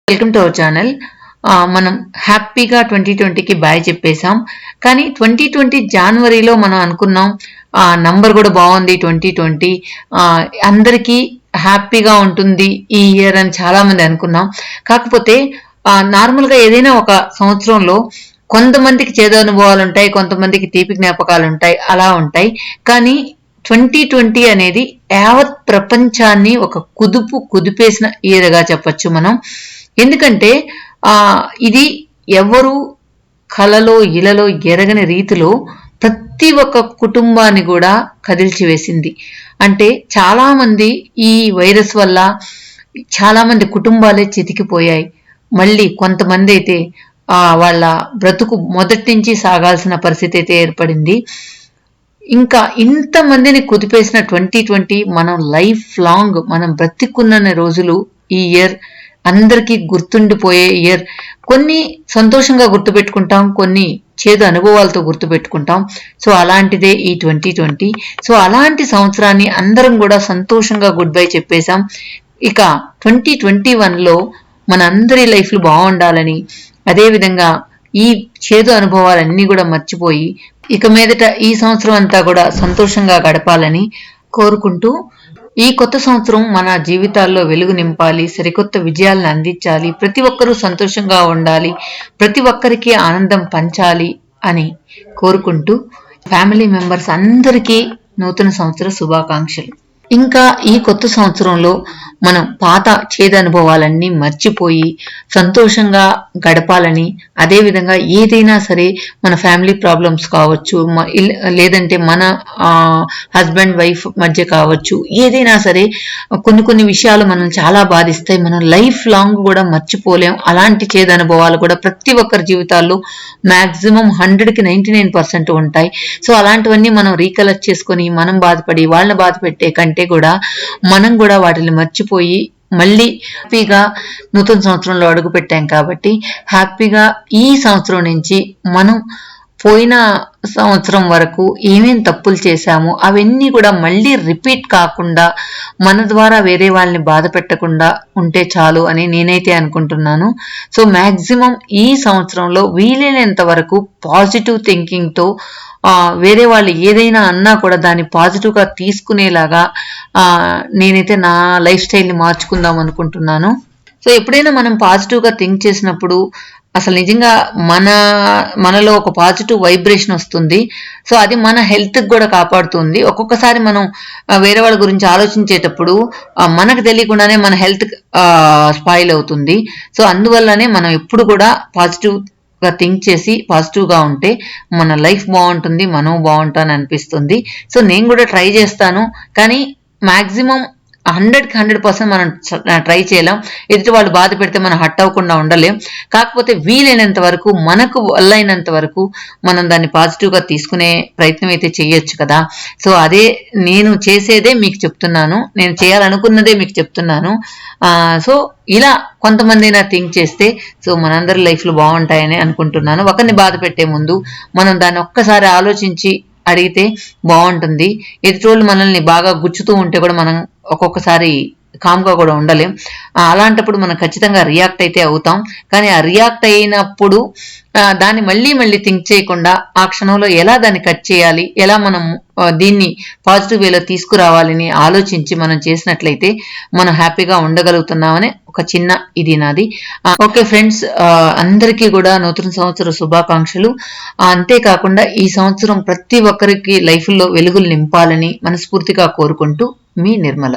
Welcome to our channel. మనం హ్యాపీగా 2020కి bye చెప్పేశాం. కానీ 2020 జనవరిలో మనం అనుకున్నాం నంబర్ కూడా బాగుంది 2020, అందరికీ హ్యాపీగా ఉంటుంది ఈ ఇయర్ అని చాలా మంది అనుకున్నాం. కాకపోతే నార్మల్గా ఏదైనా ఒక సంవత్సరంలో కొంతమందికి చేదు అనుభవాలు ఉంటాయి, కొంతమందికి తీపి జ్ఞాపకాలు ఉంటాయి, అలా ఉంటాయి. కానీ 2020 అనేది యావత్ ప్రపంచాన్ని ఒక కుదిపేసిన ఇయర్గా చెప్పచ్చు మనం. ఎందుకంటే ఇది ఎవరు కలలో ఇలలో ఎరగని రీతిలో ప్రతి ఒక్క కుటుంబాన్ని కూడా కదిల్చివేసింది. అంటే చాలా మంది ఈ వైరస్ వల్ల చాలా మంది కుటుంబాలే చితికిపోయాయి. మళ్ళీ కొంతమంది అయితే వాళ్ళ బ్రతుకు మొదటి నుంచి సాగాల్సిన పరిస్థితి అయితే ఏర్పడింది. ఇంకా ఇంతమందిని కుదిపేసిన 2020 మనం లైఫ్ లాంగ్ మనం బ్రతికున్న రోజులు ఈ ఇయర్ అందరికీ గుర్తుండిపోయే ఇయర్. కొన్ని సంతోషంగా గుర్తుపెట్టుకుంటాం, కొన్ని చేదు అనుభవాలతో గుర్తుపెట్టుకుంటాం. సో అలాంటిదే ఈ 2020. సో అలాంటి సంవత్సరాన్ని అందరం కూడా సంతోషంగా గుడ్ బై చెప్పేశాం. ఇక 2021లో మన అందరి లైఫ్లు బాగుండాలని, అదేవిధంగా ఈ చేదు అనుభవాలన్నీ కూడా మర్చిపోయి ఇక మీదట ఈ సంవత్సరం అంతా కూడా సంతోషంగా గడపాలని కోరుకుంటూ, ఈ కొత్త సంవత్సరం మన జీవితాల్లో వెలుగు నింపాలి, సరికొత్త విజయాలను అందించాలి, ప్రతి ఒక్కరూ సంతోషంగా ఉండాలి, ప్రతి ఒక్కరికి ఆనందం పంచాలి అని కోరుకుంటూ ఫ్యామిలీ మెంబర్స్ అందరికీ నూతన సంవత్సర శుభాకాంక్షలు. ఇంకా ఈ కొత్త సంవత్సరంలో మనం పాత చేదు అనుభవాలన్నీ మర్చిపోయి సంతోషంగా గడపాలని, అదేవిధంగా ఏదైనా సరే మన ఫ్యామిలీ ప్రాబ్లమ్స్ కావచ్చు, లేదంటే మన హస్బెండ్ వైఫ్ మధ్య కావచ్చు, ఏదైనా సరే కొన్ని విషయాలు మనం చాలా బాధిస్తాయి, మనం లైఫ్ లాంగ్ కూడా మర్చిపోలేం. అలాంటి చేదు అనుభవాలు కూడా ప్రతి ఒక్కరి జీవితాల్లో మ్యాక్సిమం 100కి 99% ఉంటాయి. సో అలాంటివన్నీ మనం రీకలెక్ట్ చేసుకొని మనం బాధపడి వాళ్ళని బాధ పెట్టే కంటే కూడా మనం కూడా వాటిని మర్చిపోయి మళ్ళీ హ్యాపీగా నూతన సంవత్సరంలో అడుగు పెట్టాం. కాబట్టి హ్యాపీగా ఈ సంవత్సరం నుంచి మనం పోయిన సంవత్సరం వరకు ఏమేం తప్పులు చేశామో అవన్నీ కూడా మళ్ళీ రిపీట్ కాకుండా మన ద్వారా వేరే వాళ్ళని బాధ పెట్టకుండా ఉంటే చాలు అని నేనైతే అనుకుంటున్నాను. సో మ్యాక్సిమం ఈ సంవత్సరంలో వీలైనంత వరకు పాజిటివ్ థింకింగ్తో వేరే వాళ్ళు ఏదైనా అన్నా కూడా దాన్ని పాజిటివ్గా తీసుకునేలాగా నేనైతే నా లైఫ్ స్టైల్ని మార్చుకుందాం అనుకుంటున్నాను. సో ఎప్పుడైనా మనం పాజిటివ్గా థింక్ చేసినప్పుడు అసలు నిజంగా మనలో ఒక పాజిటివ్ వైబ్రేషన్ వస్తుంది. సో అది మన హెల్త్కి కూడా కాపాడుతుంది. ఒక్కొక్కసారి మనం వేరే వాళ్ళ గురించి ఆలోచించేటప్పుడు మనకు తెలియకుండానే మన హెల్త్ స్పాయిల్ అవుతుంది. సో అందువల్లనే మనం ఎప్పుడు కూడా పాజిటివ్గా థింక్ చేసి పాజిటివ్గా ఉంటే మన లైఫ్ బాగుంటుంది, మనం బాగుంటాను అనిపిస్తుంది. సో నేను కూడా ట్రై చేస్తాను, కానీ మ్యాక్సిమం 100కి 100% మనం ట్రై చేయలేం. ఎదుటి వాళ్ళు బాధ పెడితే మనం హట్ అవ్వకుండా ఉండలేం. కాకపోతే వీలైనంత వరకు మనకు వల్లైనంత వరకు మనం దాన్ని పాజిటివ్గా తీసుకునే ప్రయత్నం అయితే చేయొచ్చు కదా. సో అదే నేను చేసేదే మీకు చెప్తున్నాను, నేను చేయాలనుకున్నదే మీకు చెప్తున్నాను. సో ఇలా కొంతమంది అయినా థింక్ చేస్తే సో మనందరి లైఫ్లు బాగుంటాయని అనుకుంటున్నాను. ఒకరిని బాధ పెట్టే ముందు మనం దాన్ని ఒక్కసారి ఆలోచించి అడిగితే బాగుంటుంది. ఎదుటోళ్ళు మనల్ని బాగా గుచ్చుతూ ఉంటే కూడా మనం ఒక్కొక్కసారి కామ్గా కూడా ఉండలేం. అలాంటప్పుడు మనం ఖచ్చితంగా రియాక్ట్ అయితే అవుతాం. కానీ ఆ రియాక్ట్ అయినప్పుడు దాన్ని మళ్ళీ థింక్ చేయకుండా ఆ క్షణంలో ఎలా దాన్ని కట్ చేయాలి, ఎలా మనం దీన్ని పాజిటివ్ వేలో తీసుకురావాలని ఆలోచించి మనం చేసినట్లయితే మనం హ్యాపీగా ఉండగలుగుతున్నామని ఒక చిన్న ఇది నాది. ఓకే ఫ్రెండ్స్, అందరికీ కూడా నూతన సంవత్సర శుభాకాంక్షలు. అంతేకాకుండా ఈ సంవత్సరం ప్రతి ఒక్కరికి లైఫ్లో వెలుగులు నింపాలని మనస్ఫూర్తిగా కోరుకుంటూ మీ నిర్మల.